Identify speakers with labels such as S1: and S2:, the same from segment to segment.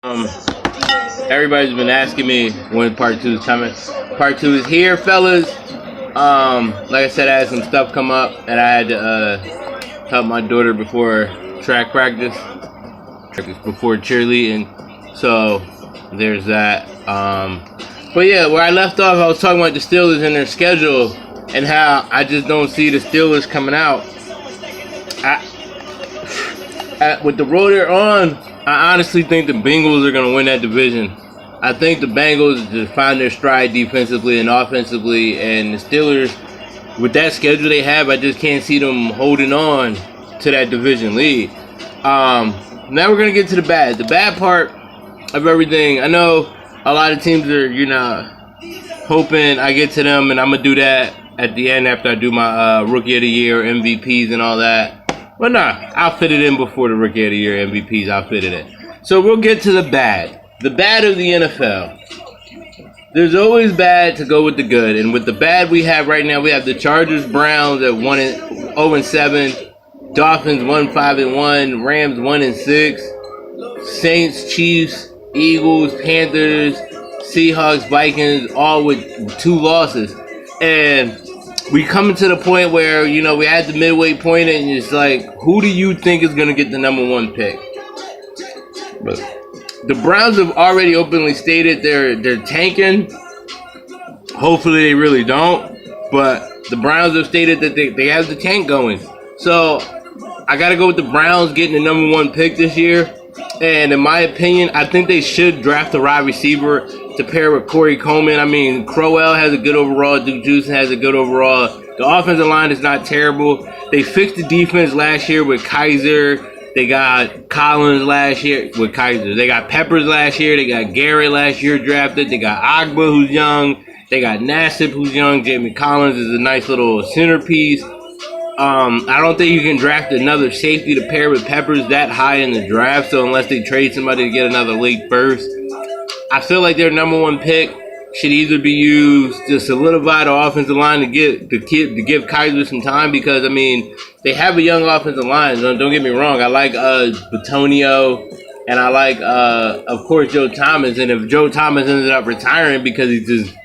S1: Um, Everybody's been asking me when part two is coming. Part two is here, fellas. Like I said, I had some stuff come up, and I had to help my daughter before track practice, before cheerleading. So there's that. But yeah, where I left off, I was talking about the Steelers and their schedule, and how I just don't see the Steelers coming out. With the road they're on, I honestly think the Bengals are going to win that division. I think the Bengals just find their stride defensively and offensively, and the Steelers, with that schedule they have, I just can't see them holding on to that division lead. Now we're going to get to the bad. The bad part of everything, I know a lot of teams are, hoping I get to them, and I'm going to do that at the end after I do my Rookie of the Year, MVPs, and all that. But nah, I'll fit it in before the Rookie of the Year MVPs. I'll fit it in. So we'll get to the bad. The bad of the NFL. There's always bad to go with the good. And with the bad we have right now, we have the Chargers, Browns at 0-7, Dolphins 1-5-1, Rams 1-6, Saints, Chiefs, Eagles, Panthers, Seahawks, Vikings, all with 2 losses. And we coming to the point where, we had the midway point, and it's like, who do you think is going to get the number 1 pick? But the Browns have already openly stated they're tanking. Hopefully they really don't. But the Browns have stated that they have the tank going. So I got to go with the Browns getting the number 1 pick this year. And in my opinion, I think they should draft a wide receiver to pair with Corey Coleman. I mean, Crowell has a good overall. Duke Juice has a good overall. The offensive line is not terrible. They fixed the defense last year with Kaiser. They got Collins last year with Kaiser. They got Peppers last year. They got Garrett last year drafted. They got Agba, who's young. They got Nassib, who's young. Jamie Collins is a nice little centerpiece. I don't think you can draft another safety to pair with Peppers that high in the draft. So unless they trade somebody to get another late first, I feel like their number 1 pick should either be used to solidify the offensive line to give Kaiser some time, because they have a young offensive line. Don't get me wrong. I like Batonio, and I like of course Joe Thomas. And if Joe Thomas ended up retiring because he's just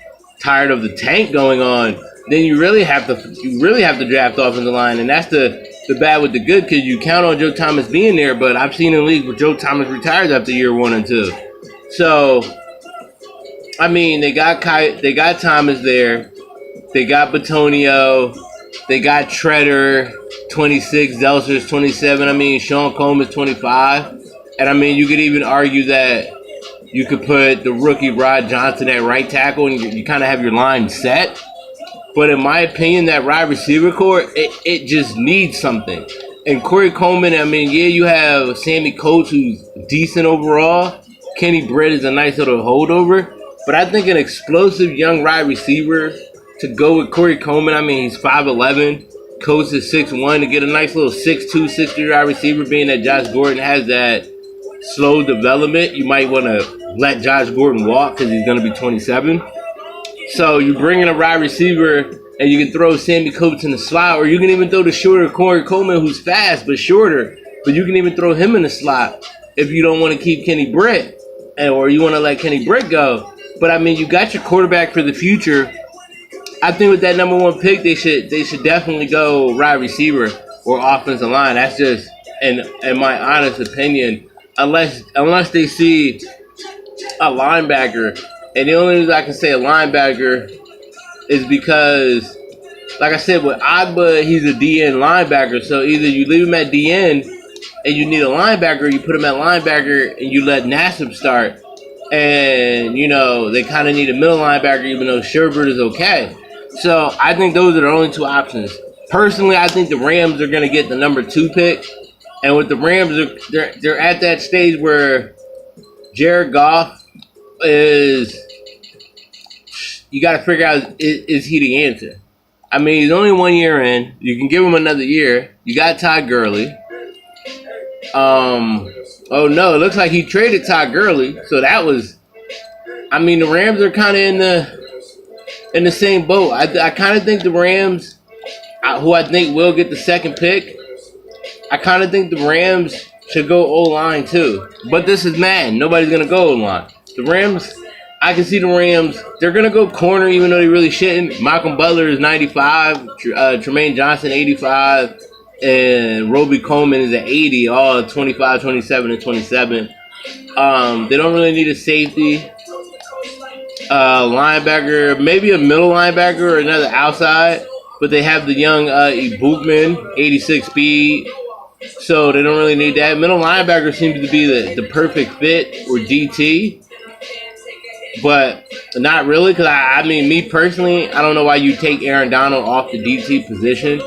S1: tired of the tank going on, then you really have to draft offensive line, and that's the bad with the good, because you count on Joe Thomas being there. But I've seen in leagues where Joe Thomas retires after year 1 and 2. So they got Thomas there, they got Batonio, they got Treader 26, Zelser's 27. Sean Combs is 25, and you could even argue that you could put the rookie Rod Johnson at right tackle, and you kind of have your line set. But in my opinion, that wide receiver core, it just needs something. And Corey Coleman, you have Sammy Coates, who's decent overall. Kenny Britt is a nice little holdover. But I think an explosive young wide receiver to go with Corey Coleman, he's 5'11". Coates is 6'1", to get a nice little 6'2", 6'3" wide receiver, being that Josh Gordon has that slow development. You might want to let Josh Gordon walk because he's going to be 27. So you bring in a wide receiver, and you can throw Sammy Coates in the slot, or you can even throw the shorter Corey Coleman, who's fast but shorter. But you can even throw him in the slot if you don't want to keep Kenny Britt, or you want to let Kenny Britt go. But you got your quarterback for the future. I think with that number 1 pick, they should definitely go wide receiver or offensive line. That's just in my honest opinion. Unless they see a linebacker. And the only reason I can say a linebacker is because, like I said, with Agba, he's a DN linebacker. So either you leave him at DN and you need a linebacker, you put him at linebacker and you let Nassib start. And, they kind of need a middle linebacker, even though Sherbert is okay. So I think those are the only 2 options. Personally, I think the Rams are going to get the number 2 pick. And with the Rams, they're at that stage where Jared Goff is, you got to figure out, is he the answer? He's only 1 year in. You can give him another year. You got Todd Gurley. Oh no, it looks like he traded Todd Gurley. So that was, the Rams are kind of in the same boat. I kind of think the Rams, who I think will get the 2nd pick, I kind of think the Rams should go O-line too. But this is Madden. Nobody's going to go O-line. The Rams, I can see the Rams. They're going to go corner even though they really shouldn't. Malcolm Butler is 95. Tremaine Johnson, 85. And Roby Coleman is at 80. All 25, 27, and 27. They don't really need a safety. Linebacker, maybe a middle linebacker or another outside. But they have the young Bookman, 86 speed. So they don't really need that. Middle linebacker seems to be the perfect fit, or DT. But not really, because I mean, me personally, I don't know why you take Aaron Donald off the DT position.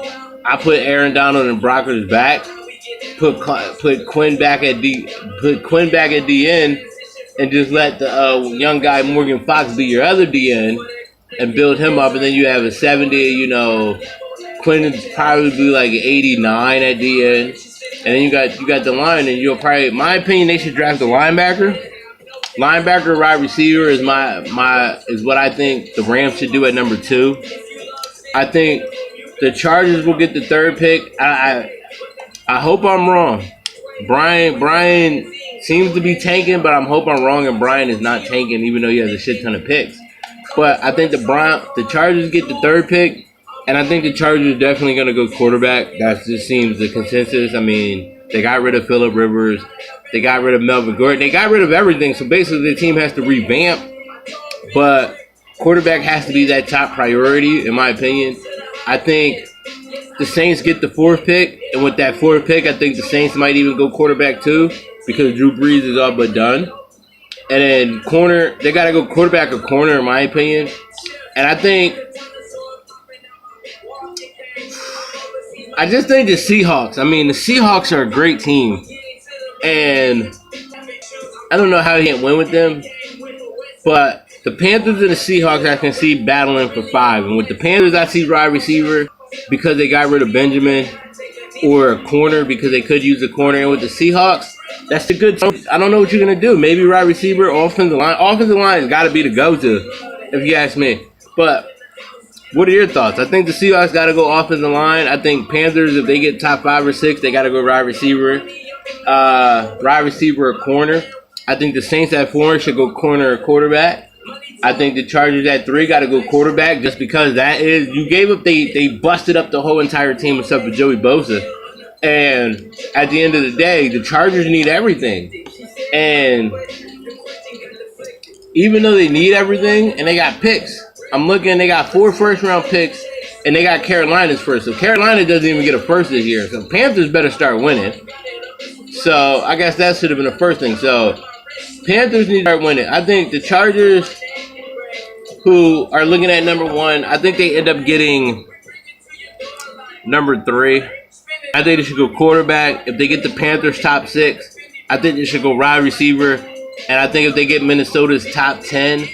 S1: I put Aaron Donald and Brockers back. Put Quinn back at DN, and just let the young guy Morgan Fox be your other DN and build him up, and then you have a 70. You know, Quinn would probably be like 89 at DN, and then you got the line, and you'll probably, in my opinion, they should draft a linebacker. Linebacker, wide receiver is what I think the Rams should do at number 2. I think the Chargers will get the 3rd pick. I hope I'm wrong. Brian seems to be tanking, but I'm hoping I'm wrong and Brian is not tanking, even though he has a shit ton of picks. But I think the Chargers get the 3rd pick, and I think the Chargers are definitely going to go quarterback. That just seems the consensus. I mean, they got rid of Phillip Rivers. They got rid of Melvin Gordon. They got rid of everything. So basically, the team has to revamp. But quarterback has to be that top priority, in my opinion. I think the Saints get the 4th pick. And with that 4th pick, I think the Saints might even go quarterback too, because Drew Brees is all but done. And then corner, they got to go quarterback or corner, in my opinion. And I just think the Seahawks. I mean, the Seahawks are a great team. And I don't know how he can't win with them. But the Panthers and the Seahawks, I can see battling for 5. And with the Panthers, I see wide receiver because they got rid of Benjamin, or a corner because they could use a corner. And with the Seahawks, that's the good. I don't know what you're going to do. Maybe wide receiver, offensive line. Offensive line has got to be the go-to, if you ask me. But what are your thoughts? I think the Seahawks got to go offensive line. I think Panthers, if they get top 5 or 6, they got to go wide receiver. Wide receiver or corner. I think the Saints at 4 should go corner or quarterback. I think the Chargers at 3 got to go quarterback, just because that is, you gave up, they busted up the whole entire team except for Joey Bosa. And at the end of the day, the Chargers need everything. And even though they need everything and they got picks, I'm looking, they got 4 first-round picks, and they got Carolina's first. So Carolina doesn't even get a first this year. So Panthers better start winning. So I guess that should have been the first thing. So Panthers need to start winning. I think the Chargers, who are looking at number 1, I think they end up getting number 3. I think they should go quarterback. If they get the Panthers top 6, I think they should go wide receiver. And I think if they get Minnesota's top 10,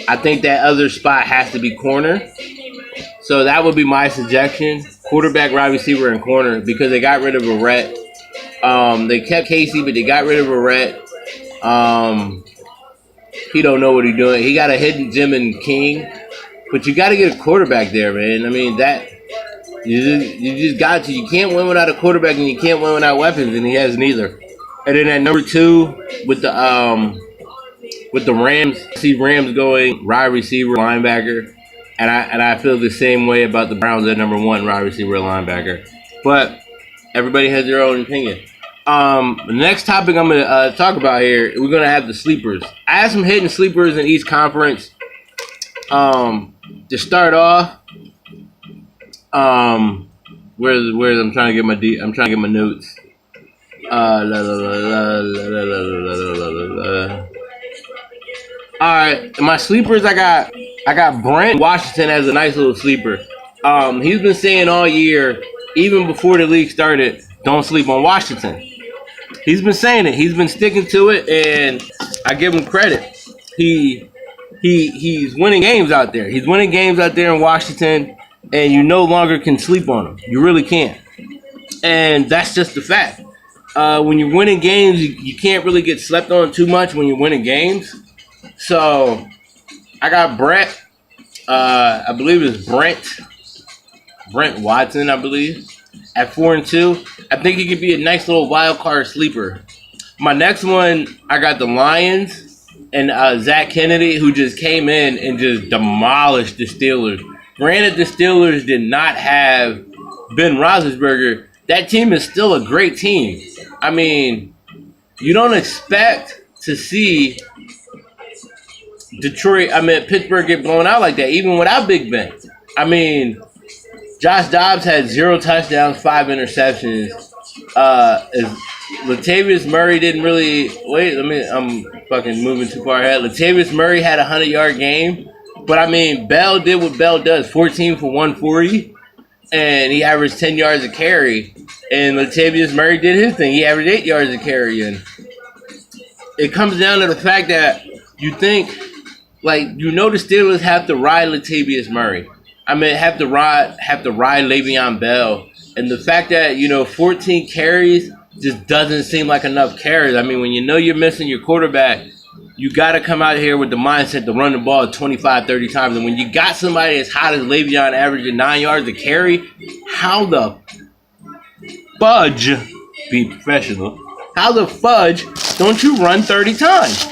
S1: I think that other spot has to be corner. So that would be my suggestion. Quarterback, wide receiver, and corner, because they got rid of Verrett. They kept Casey, but they got rid of Verrett. He don't know what he's doing. He got a hidden gem in King. But you got to get a quarterback there, man. I mean, that you just got to. You can't win without a quarterback, and you can't win without weapons, and he has neither. And then at number 2, with the Rams, I see Rams going wide receiver, linebacker, and I feel the same way about the Browns at number 1, wide receiver, linebacker. But everybody has their own opinion. The next topic I'm going to talk about here, we're going to have the sleepers. I have some hidden sleepers in each conference. To start off, where's I'm trying to get my notes. All right, my sleepers, I got Brent Washington as a nice little sleeper. He's been saying all year, even before the league started, don't sleep on Washington. He's been saying it. He's been sticking to it, and I give him credit. He's winning games out there. He's winning games out there in Washington, and you no longer can sleep on him. You really can't. And that's just the fact. When you're winning games, you can't really get slept on too much when you're winning games. So I got Brent. I believe it's Brent Watson, I believe, at 4-2. I think he could be a nice little wild card sleeper. My next one, I got the Lions and Zach Kennedy, who just came in and just demolished the Steelers. Granted, the Steelers did not have Ben Roethlisberger. That team is still a great team. I mean, you don't expect to see Pittsburgh get blown out like that, even without Big Ben. I mean, Josh Dobbs had 0 touchdowns, 5 interceptions. Latavius Murray didn't really I'm fucking moving too far ahead. Latavius Murray had a 100-yard game, but I mean, Bell did what Bell does: 14 for 140, and he averaged 10 yards a carry. And Latavius Murray did his thing; he averaged 8 yards a carry. And it comes down to the fact that you think, the Steelers have to ride Latavius Murray. I mean, have to ride Le'Veon Bell. And the fact that, 14 carries just doesn't seem like enough carries. I mean, when you know you're missing your quarterback, you got to come out here with the mindset to run the ball 25, 30 times. And when you got somebody as hot as Le'Veon averaging 9 yards a carry, how the fudge, be professional, how the fudge don't you run 30 times?